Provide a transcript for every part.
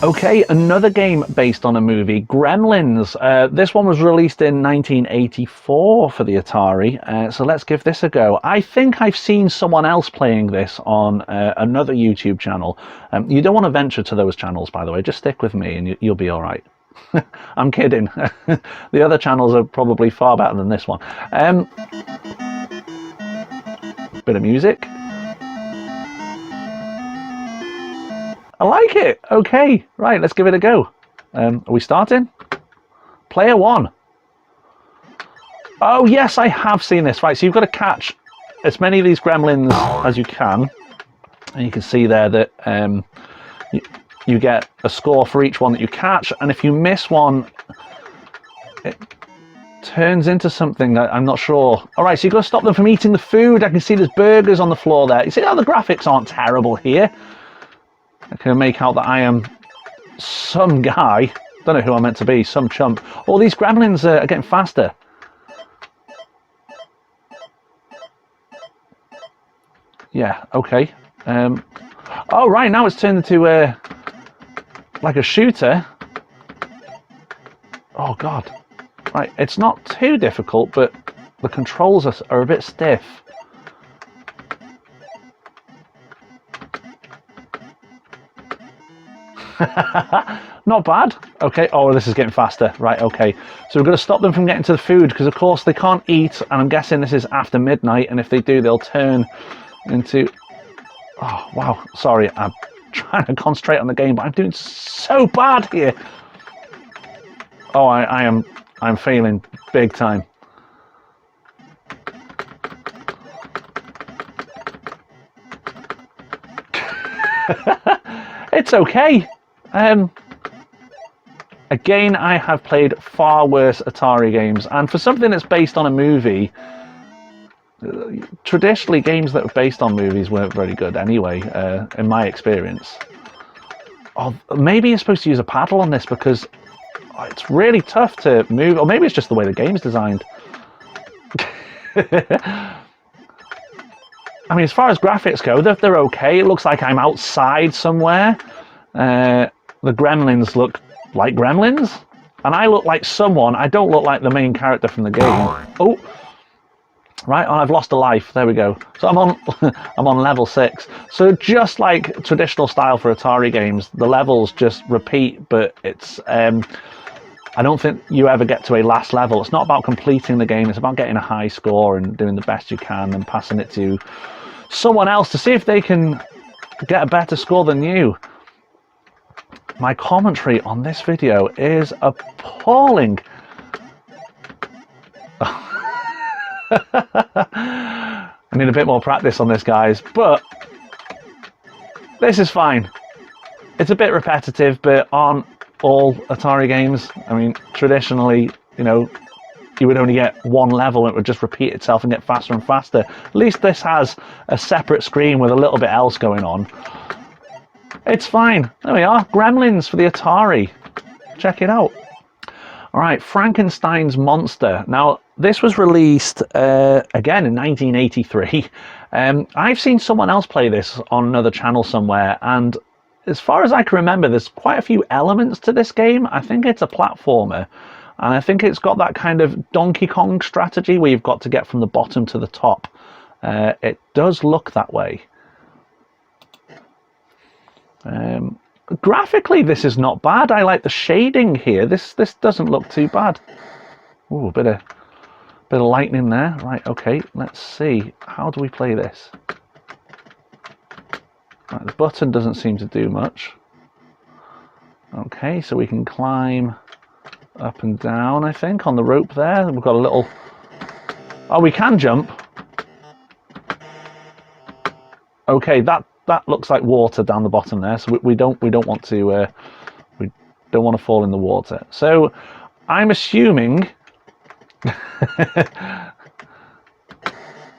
Okay, another game based on a movie, Gremlins. This one was released in 1984 for the Atari, so let's give this a go. I think I've seen someone else playing this on another YouTube channel. You don't want to venture to those channels, by the way. Just stick with me and you'll be all right. I'm kidding. The other channels are probably far better than this one. Bit of music. I like it. Okay, right, let's give it a go. Are we starting? Player 1. Oh, yes, I have seen this. Right, so you've got to catch as many of these gremlins as you can. And you can see there that you get a score for each one that you catch. And if you miss one, it turns into something I'm not sure. All right, so you've got to stop them from eating the food. I can see there's burgers on the floor there. You see how the graphics aren't terrible here? I can make out that I am some guy. Don't know who I'm meant to be, some chump. All these gremlins are getting faster. Yeah, okay. Oh, right, now it's turned into like a shooter. Oh, God. Right, it's not too difficult, but the controls are a bit stiff. Not bad. Okay. Oh, this is getting faster. Right. Okay. So we're going to stop them from getting to the food because, of course, they can't eat. And I'm guessing this is after midnight. And if they do, they'll turn into... Oh, wow. Sorry. I'm trying to concentrate on the game, but I'm doing so bad here. Oh, I'm failing big time. It's okay. Again, I have played far worse Atari games, and for something that's based on a movie, traditionally games that were based on movies weren't very good anyway, in my experience. Oh, maybe you're supposed to use a paddle on this because it's really tough to move, or maybe it's just the way the game's designed. I mean, as far as graphics go, they're okay. It looks like I'm outside somewhere. The gremlins look like gremlins, and I look like someone. I don't look like the main character from the game. Oh, right, and I've lost a life. There we go. So I'm on I'm on level 6. So just like traditional style for Atari games, the levels just repeat, but it's I don't think you ever get to a last level. It's not about completing the game. It's about getting a high score and doing the best you can and passing it to someone else to see if they can get a better score than you. My commentary on this video is appalling. I need a bit more practice on this, guys, but this is fine. It's a bit repetitive, but aren't all Atari games? I mean, traditionally, you know, you would only get one level and it would just repeat itself and get faster and faster. At least this has a separate screen with a little bit else going on. It's fine. There we are. Gremlins for the Atari. Check it out. All right, Frankensteins Monster. Now, this was released again in 1983. I've seen someone else play this on another channel somewhere, and as far as I can remember, there's quite a few elements to this game. I think it's a platformer, and I think it's got that kind of Donkey Kong strategy where you've got to get from the bottom to the top. It does look that way. Graphically, this is not bad. I like the shading here. This doesn't look too bad. Ooh, a bit of lightning there. Right, okay, let's see. How do we play this? Right, the button doesn't seem to do much. Okay, so we can climb up and down, I think, on the rope there. We've got a little... Oh, we can jump. Okay, that looks like water down the bottom there, so we don't want to we don't want to fall in the water. So I'm assuming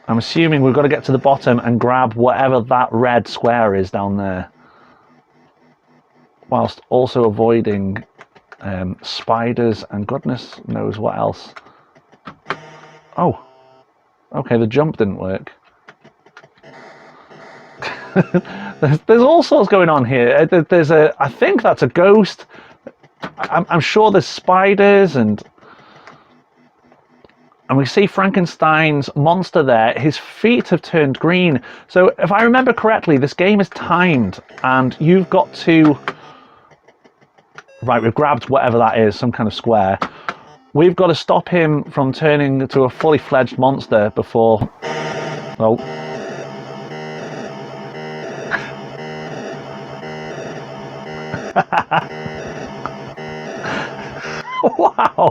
we've got to get to the bottom and grab whatever that red square is down there, whilst also avoiding spiders and goodness knows what else. Oh, okay, the jump didn't work. there's all sorts going on here. There's I think that's a ghost. I'm sure there's spiders, and we see Frankenstein's monster there. His feet have turned green. So if I remember correctly, this game is timed, and you've got to... Right, we've grabbed whatever that is, some kind of square. We've got to stop him from turning into a fully fledged monster before... Oh. Wow!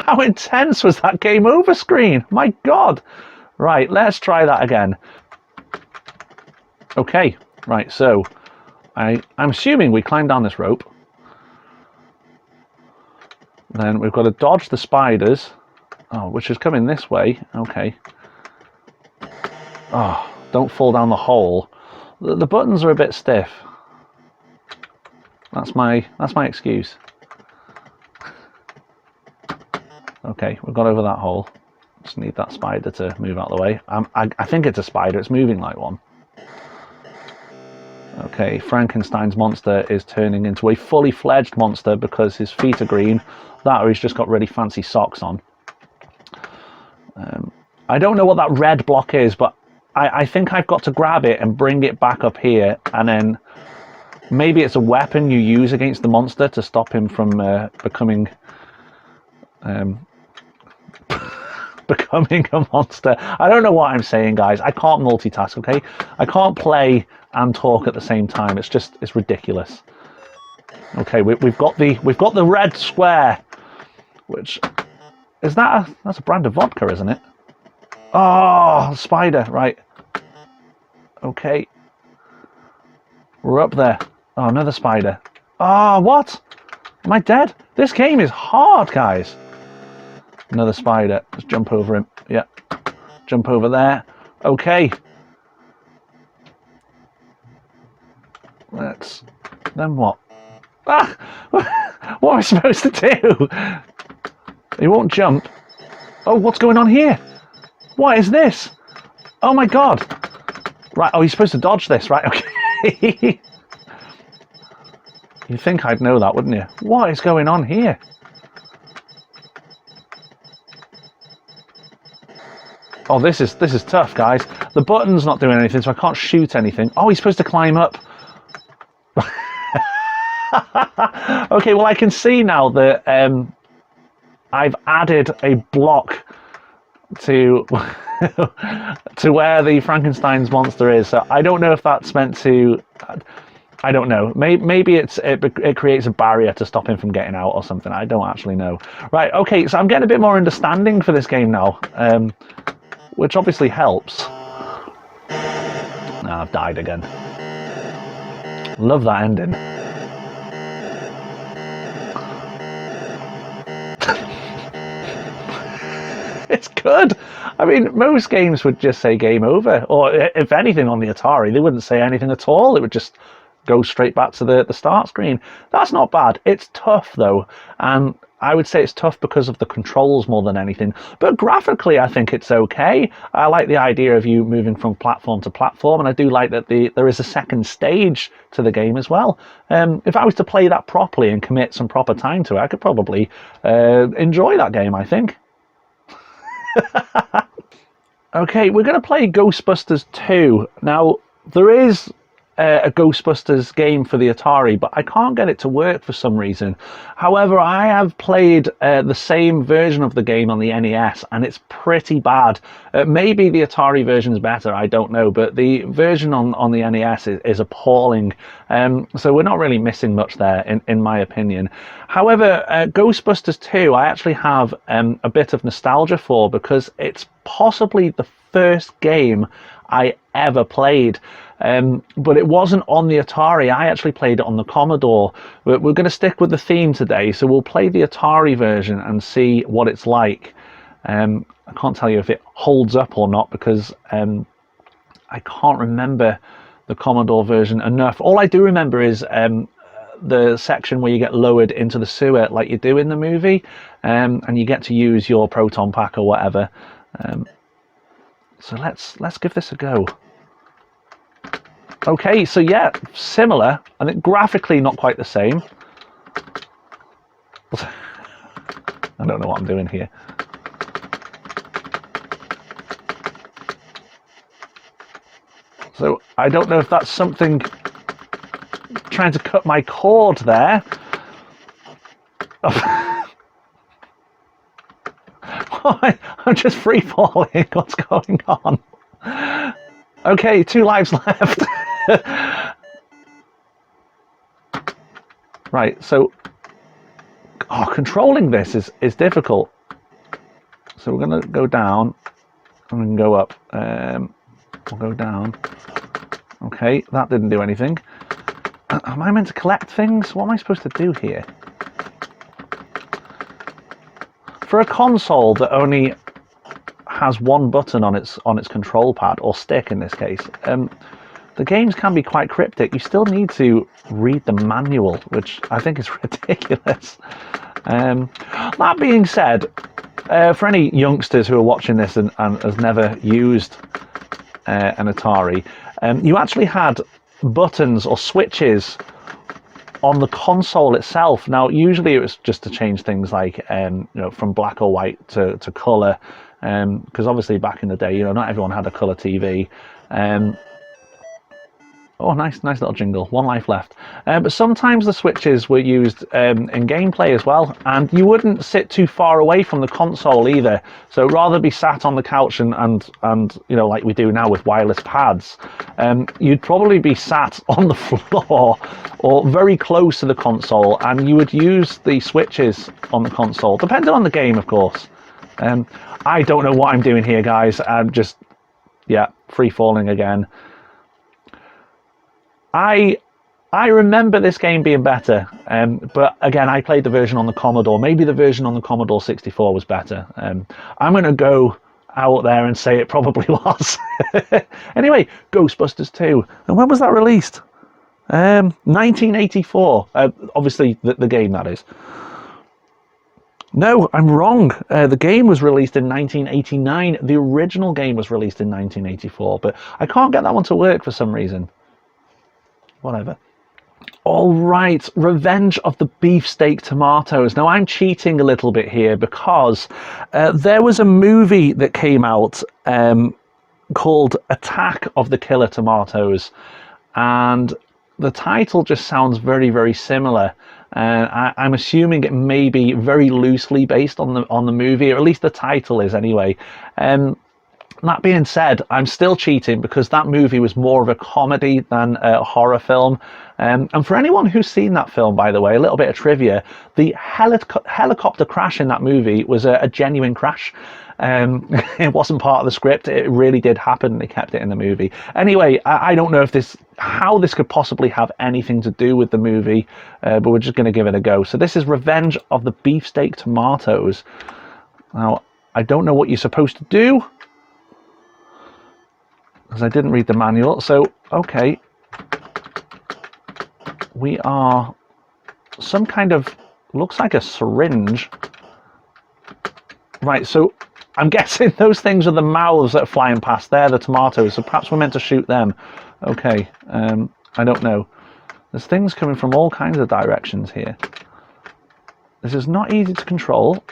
How intense was that game over screen? My God! Right, let's try that again. Okay, right, so I'm assuming we climb down this rope. Then we've got to dodge the spiders. Oh, which is coming this way. Okay. Oh, don't fall down the hole. The buttons are a bit stiff. That's my excuse. Okay, we've got over that hole. Just need that spider to move out of the way. I think it's a spider. It's moving like one. Okay, Frankenstein's monster is turning into a fully fledged monster because his feet are green. That, or he's just got really fancy socks on. I don't know what that red block is, but I think I've got to grab it and bring it back up here, and then maybe it's a weapon you use against the monster to stop him from becoming becoming a monster. I don't know what I'm saying, guys. I can't multitask, okay? I can't play and talk at the same time. It's ridiculous. Okay, we've got the red square, which is that's a brand of vodka, isn't it? Oh, spider, right. Okay. We're up there. Oh, another spider. Oh, what? Am I dead? This game is hard, guys. Another spider. Let's jump over him. Yeah. Jump over there. Okay. Then what? Ah! What am I supposed to do? He won't jump. Oh, what's going on here? What is this? Oh my God. Right, oh, you're supposed to dodge this, right? Okay. You'd think I'd know that, wouldn't you? What is going on here? Oh, this is tough, guys. The button's not doing anything, so I can't shoot anything. Oh, he's supposed to climb up. Okay, well, I can see now that I've added a block to to where the Frankenstein's monster is. So I don't know if that's meant to... I don't know. Maybe it creates a barrier to stop him from getting out or something. I don't actually know. Right, okay, so I'm getting a bit more understanding for this game now, which obviously helps. Ah, I've died again. Love that ending. It's good. I mean, most games would just say game over, or if anything on the Atari, they wouldn't say anything at all. It would just go straight back to the start screen. That's not bad. It's tough though, and I would say it's tough because of the controls more than anything. But graphically, I think it's okay. I like the idea of you moving from platform to platform, and I do like that there is a second stage to the game as well. If I was to play that properly and commit some proper time to it, I could probably enjoy that game, I think. Okay, we're going to play Ghostbusters 2. Now, there is a Ghostbusters game for the Atari, but I can't get it to work for some reason. However, I have played the same version of the game on the NES, and it's pretty bad. Maybe the Atari version is better, I don't know, but the version on the NES is appalling. So we're not really missing much there, in my opinion. However, Ghostbusters 2, I actually have a bit of nostalgia for, because it's possibly the first game I ever played. But it wasn't on the Atari. I actually played it on the Commodore. We're going to stick with the theme today, so we'll play the Atari version and see what it's like. I can't tell you if it holds up or not, because I can't remember the Commodore version enough. All I do remember is the section where you get lowered into the sewer like you do in the movie, and you get to use your proton pack or whatever. So let's give this a go. Okay, so yeah, similar. I think graphically not quite the same. I don't know what I'm doing here. So I don't know if that's something trying to cut my cord there. I'm just free falling. What's going on? Okay, 2 lives left. Right, so controlling this is difficult. So we're going to go down and we can go up. We'll go down. Okay, that didn't do anything. Am I meant to collect things? What am I supposed to do here? For a console that only has one button on its control pad, or stick in this case, the games can be quite cryptic. You still need to read the manual, which I think is ridiculous. That being said, for any youngsters who are watching this and has never used an Atari, you actually had buttons or switches on the console itself. Now, usually it was just to change things like from black or white to color, because obviously back in the day, not everyone had a color TV. Oh, nice little jingle. 1 life left. But sometimes the switches were used in gameplay as well, and you wouldn't sit too far away from the console either. So rather be sat on the couch and like we do now with wireless pads, you'd probably be sat on the floor or very close to the console, and you would use the switches on the console, depending on the game, of course. I don't know what I'm doing here, guys. I'm just, free falling again. I remember this game being better, but again, I played the version on the Commodore. Maybe the version on the Commodore 64 was better. I'm going to go out there and say it probably was. Anyway, Ghostbusters 2. And when was that released? 1984. Obviously, the game, that is. No, I'm wrong. The game was released in 1989. The original game was released in 1984, but I can't get that one to work for some reason. Whatever. All right, Revenge of the Beefsteak Tomatoes. Now, I'm cheating a little bit here because there was a movie that came out called Attack of the Killer Tomatoes, and the title just sounds very, very similar. I'm assuming it may be very loosely based on the movie, or at least the title is anyway. That being said, I'm still cheating because that movie was more of a comedy than a horror film. And for anyone who's seen that film, by the way, a little bit of trivia, the helicopter crash in that movie was a genuine crash. It wasn't part of the script. It really did happen. They kept it in the movie. Anyway, I don't know how this could possibly have anything to do with the movie, but we're just going to give it a go. So this is Revenge of the Beefsteak Tomatoes. Now, I don't know what you're supposed to do, because I didn't read the manual. So, okay. We are some kind of, looks like a syringe. Right, so I'm guessing those things are the mouths that are flying past. They're the tomatoes, so perhaps we're meant to shoot them. Okay, I don't know. There's things coming from all kinds of directions here. This is not easy to control.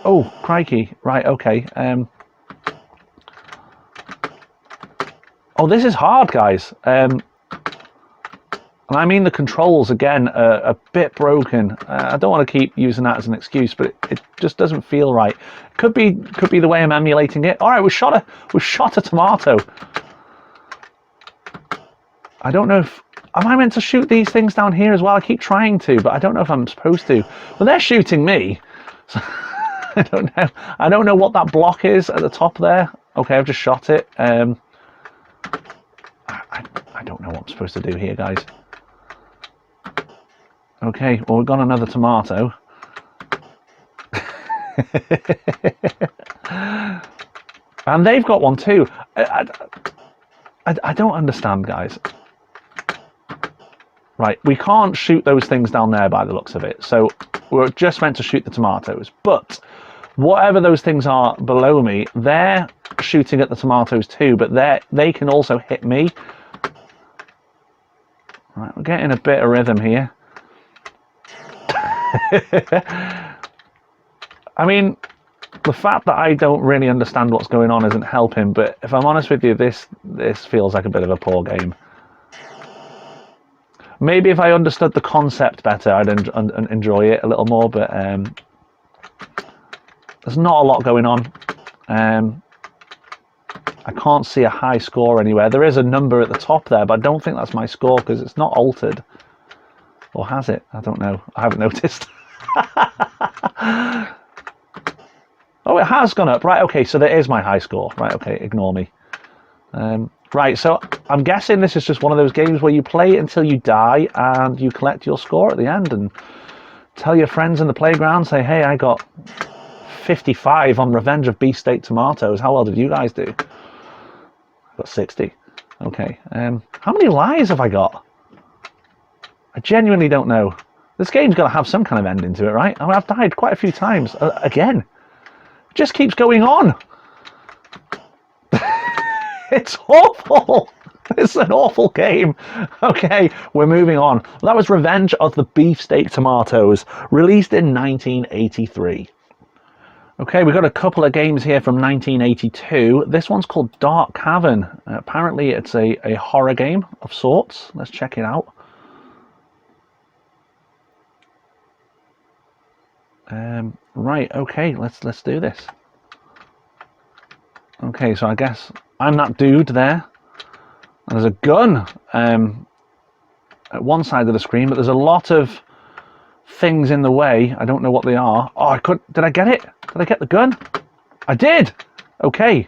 Oh, crikey. Right, okay. Oh, this is hard, guys. And I mean the controls, again, are a bit broken. I don't want to keep using that as an excuse, but it just doesn't feel right. Could be the way I'm emulating it. All right, we shot a tomato. I don't know if... Am I meant to shoot these things down here as well? I keep trying to, but I don't know if I'm supposed to. Well, they're shooting me. So I don't know. I don't know what that block is at the top there. Okay, I've just shot it. I don't know what I'm supposed to do here, guys. Okay, well, we've got another tomato. And they've got one too. I don't understand, guys. Right, we can't shoot those things down there by the looks of it. So we're just meant to shoot the tomatoes. But whatever those things are below me, they're shooting at the tomatoes too, but they can also hit me. Right, we're getting a bit of rhythm here. I mean, the fact that I don't really understand what's going on isn't helping, but if I'm honest with you, this feels like a bit of a poor game. Maybe if I understood the concept better, I'd enjoy it a little more, but there's not a lot going on. I can't see a high score anywhere. There is a number at the top there, but I don't think that's my score because it's not altered. Or has it? I don't know. I haven't noticed. Oh, it has gone up. Right, okay, so there is my high score. Right, okay, ignore me. Right, so I'm guessing this is just one of those games where you play until you die and you collect your score at the end and tell your friends in the playground, say, hey, I got 55 on Revenge of Beefsteak Tomatoes. How well did you guys do? I got 60. Okay. How many lives have I got? I genuinely don't know. This game's got to have some kind of ending to it, right? I mean, I've died quite a few times. Again. It just keeps going on. It's awful. It's an awful game. Okay, we're moving on. That was Revenge of the Beefsteak Tomatoes, released in 1983. Okay, we've got a couple of games here from 1982. This one's called Dark Cavern. Apparently it's a horror game of sorts. Let's check it out. Right, okay, let's do this. Okay, so I guess I'm that dude there. And there's a gun at one side of the screen, but there's a lot of things in the way. I don't know what they are. Oh, did I get it? Did I get the gun? I did! Okay.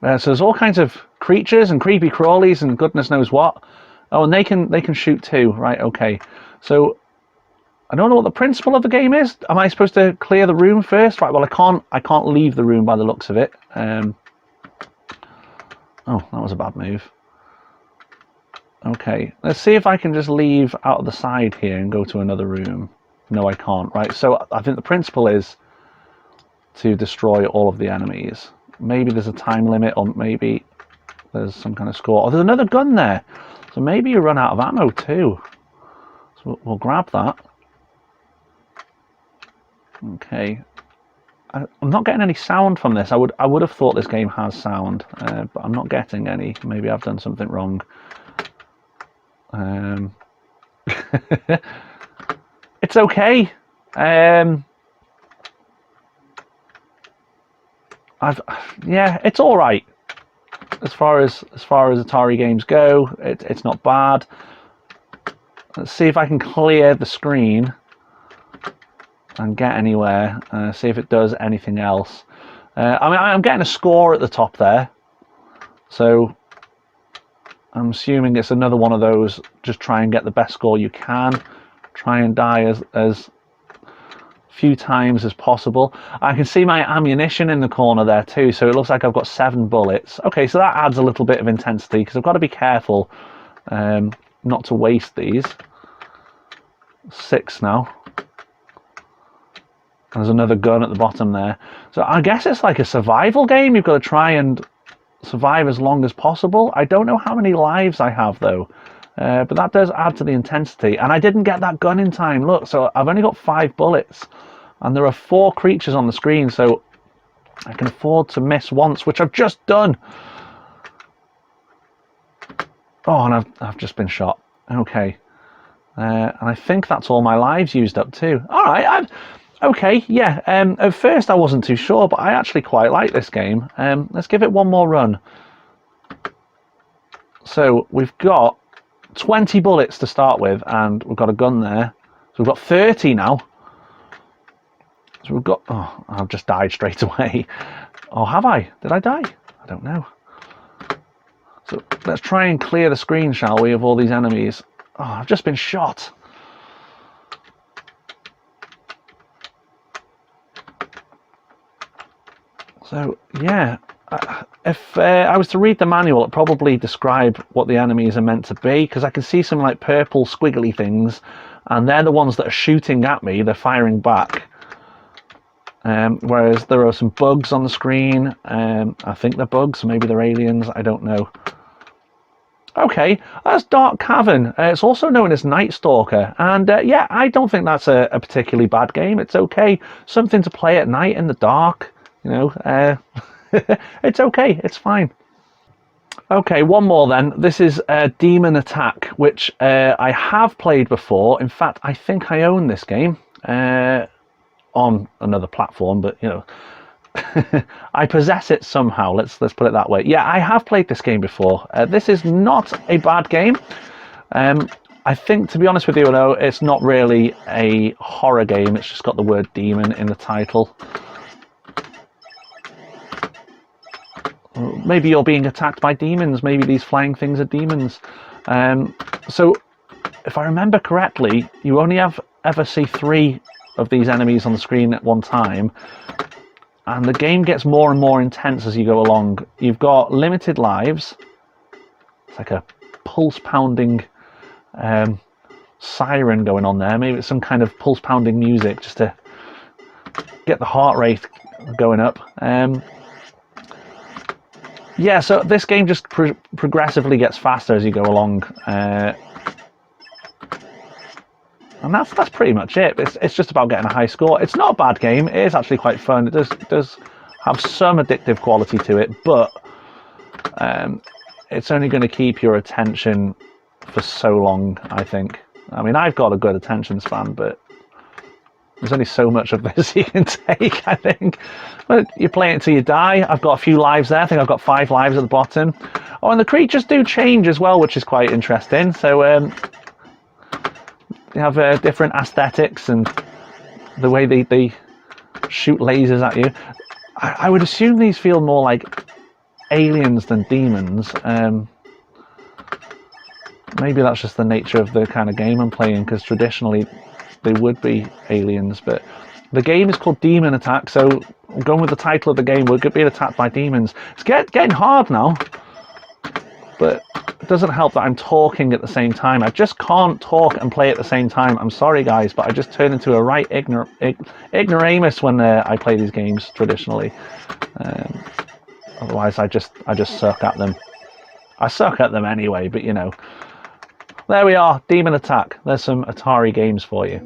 So there's all kinds of creatures and creepy crawlies and goodness knows what. Oh, and they can shoot too. Right, okay. So I don't know what the principle of the game is. Am I supposed to clear the room first? Right, well I can't leave the room by the looks of it. Oh, that was a bad move. Okay, let's see if I can just leave out of the side here and go to another room. No, I can't. Right, so I think the principle is to destroy all of the enemies. Maybe there's a time limit, or maybe there's some kind of score. Oh, there's another gun there. So maybe you run out of ammo too. So we'll grab that. Okay. I'm not getting any sound from this. I would have thought this game has sound, but I'm not getting any. Maybe I've done something wrong. It's okay. Yeah, it's all right. As far as Atari games go, it's not bad. Let's see if I can clear the screen and get anywhere. See if it does anything else. I mean, I'm getting a score at the top there, so I'm assuming it's another one of those. Just try and get the best score you can. Try and die as few times as possible. I can see my ammunition in the corner there too, so it looks like I've got 7 bullets. Okay, so that adds a little bit of intensity because I've got to be careful not to waste these. 6 now. And there's another gun at the bottom there. So I guess it's like a survival game. You've got to try and survive as long as possible. I don't know how many lives I have though, but that does add to the intensity. And I didn't get that gun in time. Look, so I've only got 5 bullets. And there are 4 creatures on the screen, so I can afford to miss once, which I've just done. Oh, and I've just been shot. Okay. And I think that's all my lives used up too. All right, okay, yeah. At first I wasn't too sure, but I actually quite like this game. Let's give it one more run. So we've got 20 bullets to start with, and we've got a gun there. So we've got 30 now. So we've got... Oh, I've just died straight away. Oh, have I? Did I die? I don't know. So let's try and clear the screen, shall we, of all these enemies. Oh, I've just been shot. So, yeah, if I was to read the manual, it'd probably describe what the enemies are meant to be, because I can see some like purple squiggly things, and they're the ones that are shooting at me. They're firing back. Whereas there are some bugs on the screen. I think they're bugs, maybe they're aliens, I don't know. Okay, that's Dark Cavern. It's also known as Night Stalker. And yeah, I don't think that's a particularly bad game. It's okay. Something to play at night in the dark, you know. It's okay, it's fine. Okay, one more then. This is Demon Attack, which I have played before. In fact, I think I own this game on another platform, but you know, I possess it somehow. Let's put it that way. Yeah, I have played this game before. This is not a bad game. I think, to be honest with you, though, it's not really a horror game. It's just got the word demon in the title. Maybe you're being attacked by demons. Maybe these flying things are demons. So, if I remember correctly, you only ever see 3 of these enemies on the screen at one time. And the game gets more and more intense as you go along. You've got limited lives. It's like a pulse-pounding siren going on there. Maybe it's some kind of pulse-pounding music just to get the heart rate going up. Yeah, so this game just progressively gets faster as you go along. And that's pretty much it. It's just about getting a high score. It's not a bad game. It is actually quite fun. It does have some addictive quality to it, but it's only going to keep your attention for so long, I think. I mean, I've got a good attention span, but there's only so much of this you can take, I think. But you play it until you die. I've got a few lives there. I think I've got 5 lives at the bottom. Oh, and the creatures do change as well, which is quite interesting. So they have different aesthetics and the way they shoot lasers at you. I would assume these feel more like aliens than demons. Maybe that's just the nature of the kind of game I'm playing, because traditionally they would be aliens. But the game is called Demon Attack, so going with the title of the game, we're being attacked by demons. It's getting hard now, but it doesn't help that I'm talking at the same time. I just can't talk and play at the same time. I'm sorry, guys, but I just turn into a right ignoramus when I play these games traditionally. Otherwise, I just suck at them. I suck at them anyway, but you know. There we are, Demon Attack. There's some Atari games for you.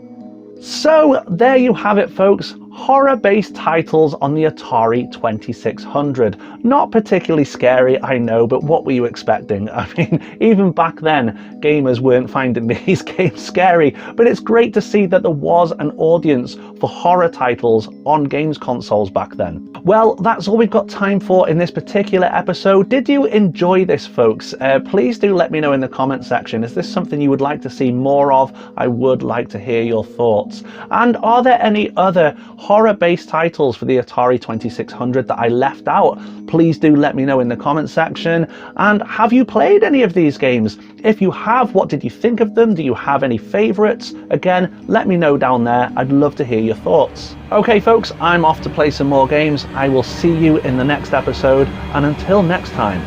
So there you have it, folks. Horror-based titles on the Atari 2600. Not particularly scary, I know, but what were you expecting? I mean, even back then, gamers weren't finding these games scary, but it's great to see that there was an audience for horror titles on games consoles back then. Well, that's all we've got time for in this particular episode. Did you enjoy this, folks? Please do let me know in the comment section. Is this something you would like to see more of? I would like to hear your thoughts. And are there any other horror-based titles for the Atari 2600 that I left out? Please do let me know in the comment section. And have you played any of these games? If you have, what did you think of them? Do you have any favorites? Again, let me know down there. I'd love to hear your thoughts. Okay, folks, I'm off to play some more games. I will see you in the next episode, and until next time.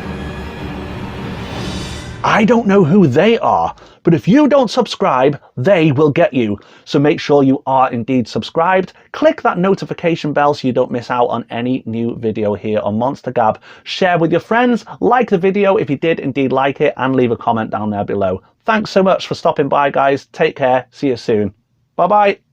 I don't know who they are, but if you don't subscribe, they will get you. So make sure you are indeed subscribed. Click that notification bell so you don't miss out on any new video here on Monster Gab. Share with your friends, like the video if you did indeed like it, and leave a comment down there below. Thanks so much for stopping by, guys. Take care. See you soon. Bye-bye.